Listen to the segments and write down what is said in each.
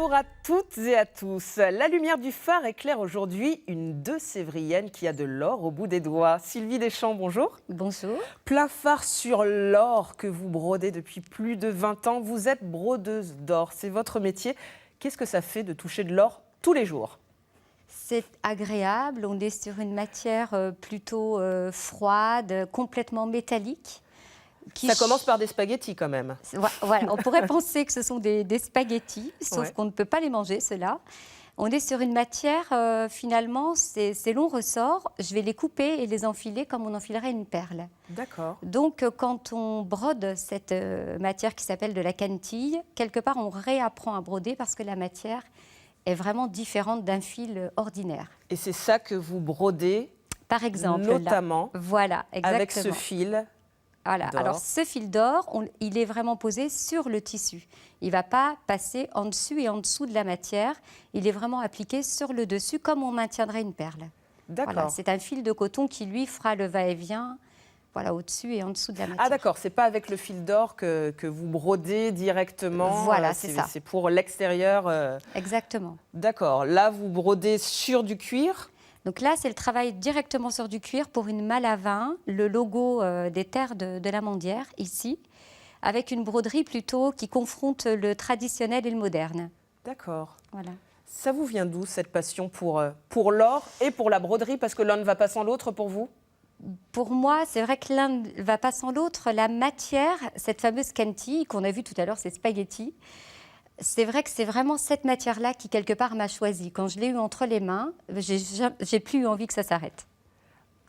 Bonjour à toutes et à tous. La lumière du phare éclaire aujourd'hui une deux-sévrienne qui a de l'or au bout des doigts. Sylvie Deschamps, bonjour. Bonjour. Plein phare sur l'or que vous brodez depuis plus de 20 ans. Vous êtes brodeuse d'or, c'est votre métier. Qu'est-ce que ça fait de toucher de l'or tous les jours ? C'est agréable, on est sur une matière plutôt froide, complètement métallique. Ça commence par des spaghettis quand même. Voilà, on pourrait penser que ce sont des spaghettis, sauf qu'on ne peut pas les manger, ceux-là. On est sur une matière, finalement, ces longs ressorts, je vais les couper et les enfiler comme on enfilerait une perle. D'accord. Donc, quand on brode cette matière qui s'appelle de la cantille, quelque part, on réapprend à broder parce que la matière est vraiment différente d'un fil ordinaire. Et c'est ça que vous brodez, par exemple, notamment, là. Voilà, exactement. avec ce fil. Voilà. d'or. Alors, ce fil d'or, il est vraiment posé sur le tissu. Il ne va pas passer en dessus et en dessous de la matière. Il est vraiment appliqué sur le dessus, comme on maintiendrait une perle. D'accord. Voilà, c'est un fil de coton qui, lui, fera le va-et-vient voilà, au-dessus et en dessous de la matière. Ah d'accord, c'est pas avec le fil d'or que vous brodez directement. Voilà, c'est ça. C'est pour l'extérieur. Exactement. D'accord. Là, vous brodez sur du cuir. Donc là, c'est le travail directement sur du cuir pour une malle à vin, le logo des terres de la Mandière, ici, avec une broderie plutôt qui confronte le traditionnel et le moderne. D'accord. Voilà. Ça vous vient d'où, cette passion pour l'or et pour la broderie? Parce que l'un ne va pas sans l'autre pour vous? Pour moi, c'est vrai que l'un ne va pas sans l'autre. La matière, cette fameuse cantille qu'on a vue tout à l'heure, ces spaghettis, c'est vrai que c'est vraiment cette matière-là qui, quelque part, m'a choisie. Quand je l'ai eue entre les mains, j'ai plus eu envie que ça s'arrête.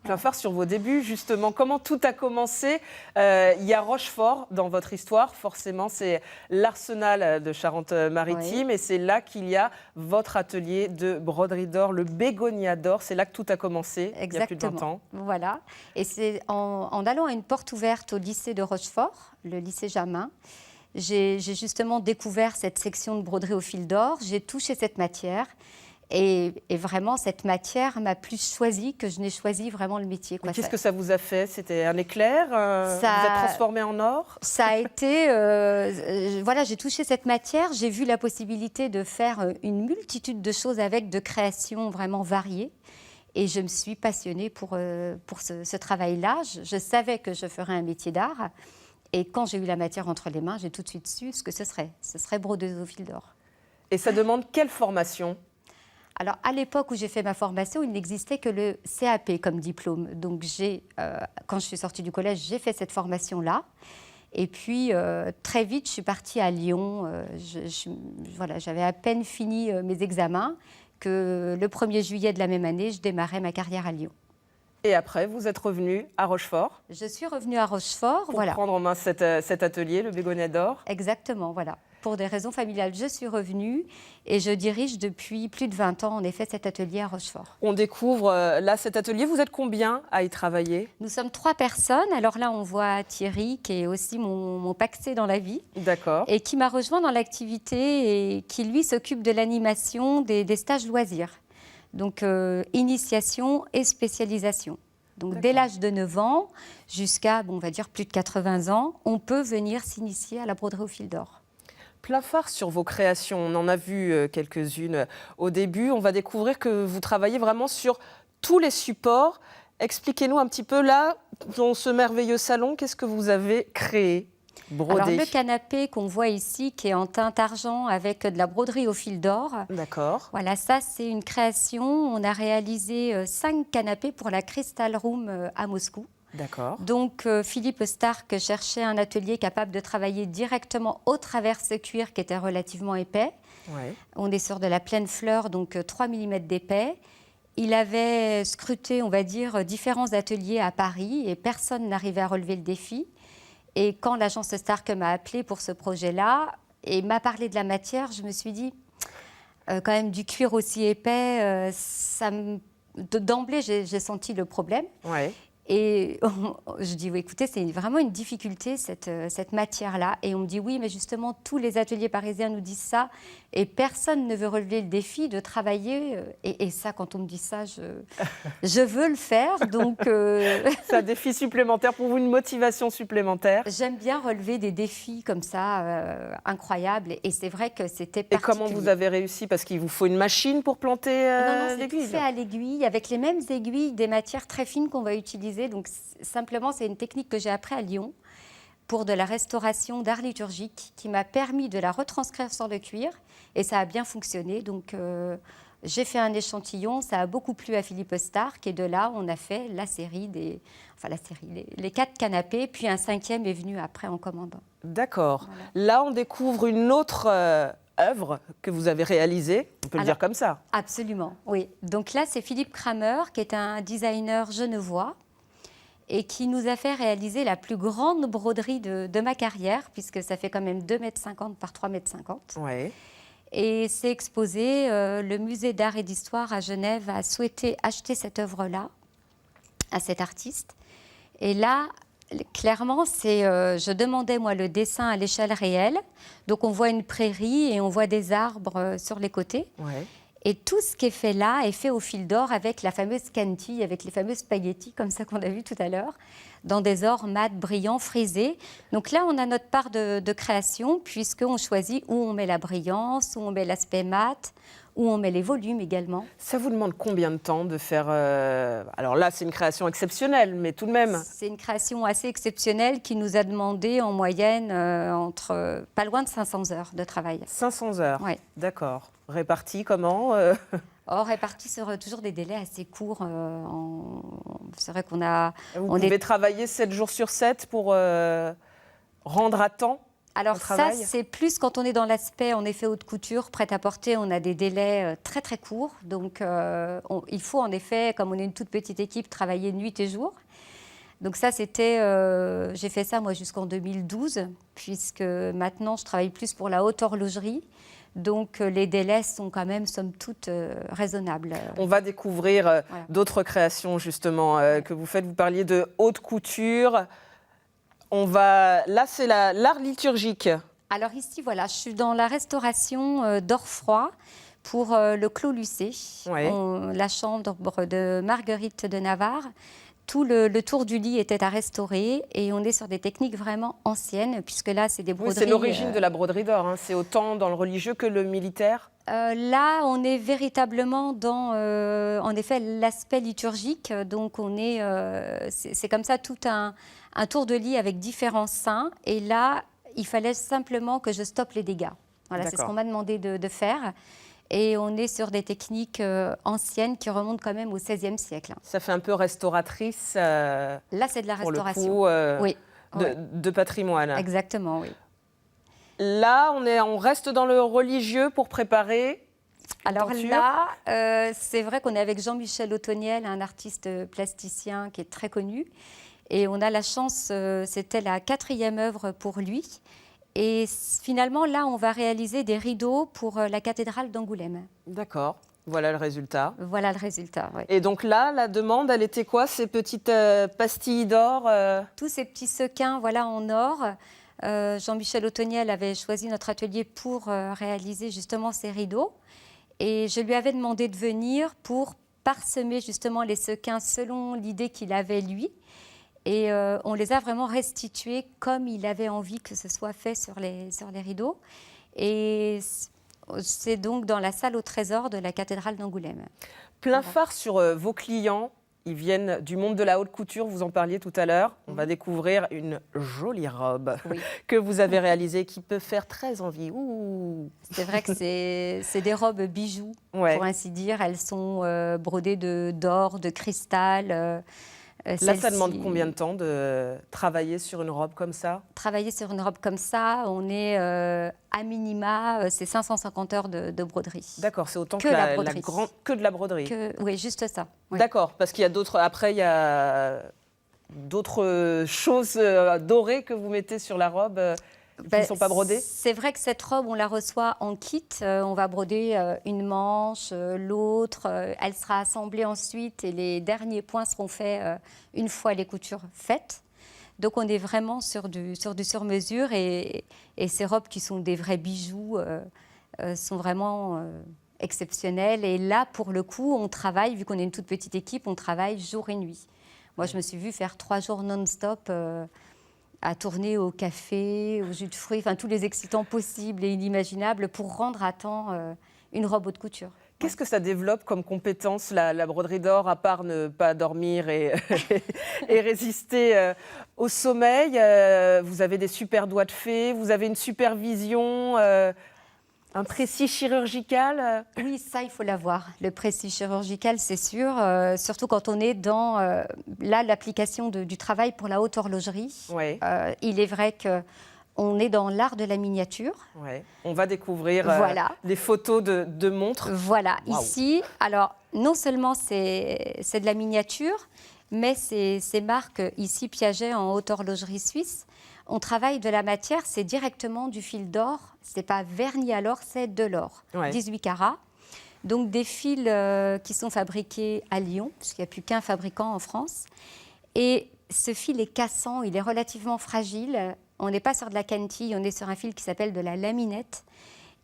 Plein phare sur vos débuts, justement. Comment tout a commencé? Il y a Rochefort dans votre histoire, forcément. C'est l'arsenal de Charente-Maritime. Oui. Et c'est là qu'il y a votre atelier de broderie d'or, le bégonia d'or. C'est là que tout a commencé, Exactement. il y a plus de 20 ans. Voilà. Et c'est en allant à une porte ouverte au lycée de Rochefort, le lycée Jamin, j'ai justement découvert cette section de broderie au fil d'or. J'ai touché cette matière. Et vraiment, cette matière m'a plus choisi que je n'ai choisi vraiment le métier. Qu'est-ce que ça vous a fait? C'était un éclair? Vous êtes transformé en or? Ça a été... voilà, j'ai touché cette matière. J'ai vu la possibilité de faire une multitude de choses avec, de créations vraiment variées. Et je me suis passionnée pour ce travail-là. Je savais que je ferais un métier d'art. Et quand j'ai eu la matière entre les mains, j'ai tout de suite su ce que ce serait. Ce serait brodeuse au fil d'or. Et ça demande quelle formation? Alors, à l'époque où j'ai fait ma formation, il n'existait que le CAP comme diplôme. Donc, quand je suis sortie du collège, j'ai fait cette formation-là. Et puis, très vite, je suis partie à Lyon. Voilà, j'avais à peine fini mes examens que le 1er juillet de la même année, je démarrais ma carrière à Lyon. Et après, vous êtes revenue à Rochefort? Je suis revenue à Rochefort, pour voilà. prendre en main cet atelier, le bégonia d'or? Exactement, voilà. Pour des raisons familiales, je suis revenue et je dirige depuis plus de 20 ans, en effet, cet atelier à Rochefort. On découvre là cet atelier. Vous êtes combien à y travailler? Nous sommes 3 personnes. Alors là, on voit Thierry, qui est aussi mon paxé dans la vie. D'accord. Et qui m'a rejoint dans l'activité et qui, lui, s'occupe de l'animation des stages loisirs. Donc, initiation et spécialisation. Donc, dès l'âge de 9 ans jusqu'à, on va dire, plus de 80 ans, on peut venir s'initier à la broderie au fil d'or. Plein phare sur vos créations. On en a vu quelques-unes au début. On va découvrir que vous travaillez vraiment sur tous les supports. Expliquez-nous un petit peu, là, dans ce merveilleux salon, qu'est-ce que vous avez créé, brodé? Alors, le canapé qu'on voit ici, qui est en teinte argent avec de la broderie au fil d'or. D'accord. Voilà, ça, c'est une création. On a réalisé 5 canapés pour la Crystal Room à Moscou. D'accord. Donc, Philippe Stark cherchait un atelier capable de travailler directement au travers ce cuir qui était relativement épais. Ouais. On est sur de la pleine fleur, donc 3 mm d'épais. Il avait scruté, on va dire, différents ateliers à Paris et personne n'arrivait à relever le défi. Et quand l'agence Stark m'a appelée pour ce projet-là et m'a parlé de la matière, je me suis dit, quand même, du cuir aussi épais, d'emblée, j'ai senti le problème. Ouais. Et je dis, oui, écoutez, c'est vraiment une difficulté, cette matière-là. Et on me dit, oui, mais justement, tous les ateliers parisiens nous disent ça. Et personne ne veut relever le défi de travailler. Et ça, quand on me dit ça, je veux le faire. Donc, C'est un défi supplémentaire pour vous, une motivation supplémentaire. j'aime bien relever des défis comme ça, incroyables. Et c'est vrai que c'était Et particulier. comment vous avez réussi? Parce qu'il vous faut une machine pour planter Non, c'est tout l'aiguille. fait à l'aiguille, avec les mêmes aiguilles, des matières très fines qu'on va utiliser. Donc, simplement, c'est une technique que j'ai appris à Lyon pour de la restauration d'art liturgique qui m'a permis de la retranscrire sur le cuir. Et ça a bien fonctionné. Donc, j'ai fait un échantillon. Ça a beaucoup plu à Philippe Stark. Et de là, on a fait la série les 4 canapés. Puis un 5e est venu après en commandant. D'accord. Voilà. Là, on découvre une autre œuvre que vous avez réalisée, on peut le dire comme ça. Absolument, oui. Donc là, c'est Philippe Kramer, qui est un designer genevois et qui nous a fait réaliser la plus grande broderie de ma carrière, puisque ça fait quand même 2,50 m par 3,50 m. Ouais. Et c'est exposé. Le musée d'art et d'histoire à Genève a souhaité acheter cette œuvre-là à cet artiste. Et là, clairement, je demandais, moi, le dessin à l'échelle réelle. Donc, on voit une prairie et on voit des arbres sur les côtés. Ouais. Et tout ce qui est fait là est fait au fil d'or avec la fameuse cantille, avec les fameux spaghettis, comme ça qu'on a vu tout à l'heure, dans des ors mat, brillants, frisés. Donc là, on a notre part de création, puisqu'on choisit où on met la brillance, où on met l'aspect mat, où on met les volumes également. Ça vous demande combien de temps de faire... Alors là, c'est une création exceptionnelle, mais tout de même... C'est une création assez exceptionnelle qui nous a demandé en moyenne pas loin de 500 heures de travail. 500 heures, Ouais. d'accord. Réparti comment Or, réparti sur toujours des délais assez courts. C'est vrai qu'on a... Vous pouvez travailler 7 jours sur 7 pour rendre à temps? Alors ça, c'est plus quand on est dans l'aspect, en effet, haute couture, prêt-à-porter, on a des délais très très courts. Donc il faut en effet, comme on est une toute petite équipe, travailler nuit et jour. Donc ça, j'ai fait ça moi jusqu'en 2012, puisque maintenant je travaille plus pour la haute horlogerie. Donc les délais sont quand même, somme toute, raisonnables. On va découvrir voilà. d'autres créations justement que vous faites. Vous parliez de haute couture. Là, c'est l'art liturgique. Alors ici, voilà, je suis dans la restauration d'or froid pour le Clos Lucé, Ouais. la chambre de Marguerite de Navarre. Tout le tour du lit était à restaurer et on est sur des techniques vraiment anciennes, puisque là, c'est des broderies... Oui, c'est l'origine de la broderie d'or. Hein. C'est autant dans le religieux que le militaire. Là, on est véritablement dans, en effet, l'aspect liturgique. Donc, c'est comme ça tout un tour de lit avec différents saints. Et là, il fallait simplement que je stoppe les dégâts. Voilà, c'est ce qu'on m'a demandé de faire. Et on est sur des techniques anciennes qui remontent quand même au XVIe siècle. Ça fait un peu restauratrice. Là, c'est de la restauration. Pour le coup, oui. de patrimoine. Exactement, oui. Là, on reste dans le religieux pour préparer. Alors là, c'est vrai qu'on est avec Jean-Michel Othoniel, un artiste plasticien qui est très connu. Et on a la chance, c'était la 4e œuvre pour lui. Et finalement, là, on va réaliser des rideaux pour la cathédrale d'Angoulême. D'accord, voilà le résultat. Voilà le résultat, oui. Et donc là, la demande, elle était quoi, ces petites pastilles d'or Tous ces petits sequins, voilà, en or. Jean-Michel Othoniel avait choisi notre atelier pour réaliser justement ces rideaux. Et je lui avais demandé de venir pour parsemer justement les sequins selon l'idée qu'il avait lui. Et on les a vraiment restitués comme il avait envie que ce soit fait sur les rideaux. Et c'est donc dans la salle au trésor de la cathédrale d'Angoulême. Plein phare sur vos clients. Ils viennent du monde de la haute couture, vous en parliez tout à l'heure. On va découvrir une jolie robe que vous avez réalisée qui peut faire très envie. Ouh. C'est vrai que c'est des robes bijoux, pour ainsi dire. Elles sont brodées d'or, de cristal. Là, ça demande combien de temps de travailler sur une robe comme ça? Travailler sur une robe comme ça, on est à minima, c'est 550 heures de broderie. D'accord, c'est autant que de la broderie. Oui, juste ça. Oui. D'accord, parce qu'il y a d'autres. Après, il y a d'autres choses dorées que vous mettez sur la robe. qui ne sont pas brodées? C'est vrai que cette robe, on la reçoit en kit. On va broder une manche, l'autre. Elle sera assemblée ensuite et les derniers points seront faits une fois les coutures faites. Donc on est vraiment sur du sur-mesure et ces robes qui sont des vrais bijoux sont vraiment exceptionnelles. Et là, pour le coup, on travaille, vu qu'on est une toute petite équipe, on travaille jour et nuit. Moi, je me suis vue faire 3 jours non-stop à tourner au café, au jus de fruits, enfin tous les excitants possibles et inimaginables pour rendre à temps une robe haute couture. Qu'est-ce que ça développe comme compétence, la broderie d'or, à part ne pas dormir et résister au sommeil? Vous avez des super doigts de fée, vous avez une supervision, un précis chirurgical? Oui, ça, il faut l'avoir. Le précis chirurgical, c'est sûr, surtout quand on est dans l'application du travail pour la haute horlogerie. Ouais. Il est vrai que on est dans l'art de la miniature. Ouais. On va découvrir Voilà. les photos de montres. Voilà, Waouh. Ici, alors non seulement c'est de la miniature, mais c'est marque ici Piaget en haute horlogerie suisse. On travaille de la matière, c'est directement du fil d'or, c'est pas verni à l'or, c'est de l'or, Ouais. 18 carats. Donc des fils qui sont fabriqués à Lyon, puisqu'il n'y a plus qu'un fabricant en France. Et ce fil est cassant, il est relativement fragile. On n'est pas sur de la cantille, on est sur un fil qui s'appelle de la laminette.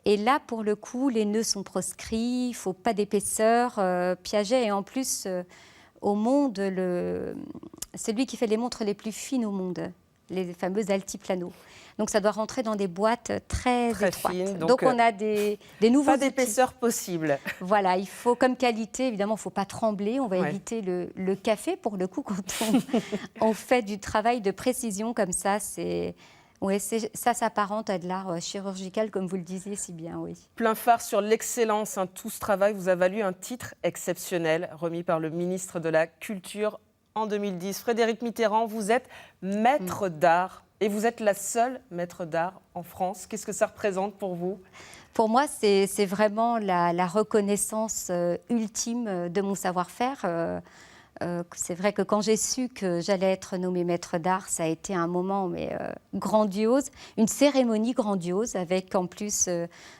Et là, pour le coup, les nœuds sont proscrits, il ne faut pas d'épaisseur. Piaget est en plus au monde celui qui fait les montres les plus fines au monde, les fameuses altiplano. Donc ça doit rentrer dans des boîtes très étroites. Fines, donc on a des nouveaux pas outils. d'épaisseur possible. Voilà, il faut comme qualité, évidemment, il ne faut pas trembler. On va Ouais. éviter le café, pour le coup, quand on fait du travail de précision comme ça. Ça s'apparente à de l'art chirurgical, comme vous le disiez si bien, oui. Plein phare sur l'excellence. Tout ce travail vous a valu un titre exceptionnel remis par le ministre de la Culture en 2010. Frédéric Mitterrand, vous êtes maître d'art et vous êtes la seule maître d'art en France. Qu'est-ce que ça représente pour vous? Pour moi, c'est vraiment la reconnaissance ultime de mon savoir-faire. C'est vrai que quand j'ai su que j'allais être nommée maître d'art, ça a été un moment grandiose, une cérémonie grandiose avec en plus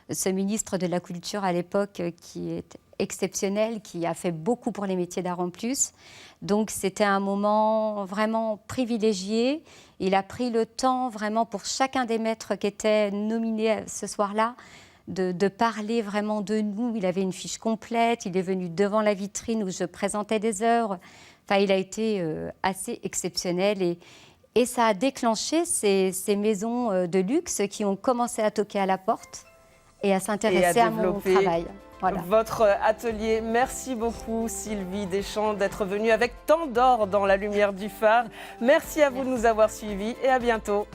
ce ministre de la Culture à l'époque qui est exceptionnel, qui a fait beaucoup pour les métiers d'art en plus. Donc c'était un moment vraiment privilégié. Il a pris le temps vraiment pour chacun des maîtres qui étaient nominés ce soir-là de parler vraiment de nous. Il avait une fiche complète, il est venu devant la vitrine où je présentais des œuvres. Enfin, il a été assez exceptionnel et ça a déclenché ces maisons de luxe qui ont commencé à toquer à la porte et à s'intéresser à mon travail. Voilà. Votre atelier. Merci beaucoup Sylvie Deschamps d'être venue avec tant d'or dans la lumière du phare. Merci à vous de nous avoir suivis et à bientôt.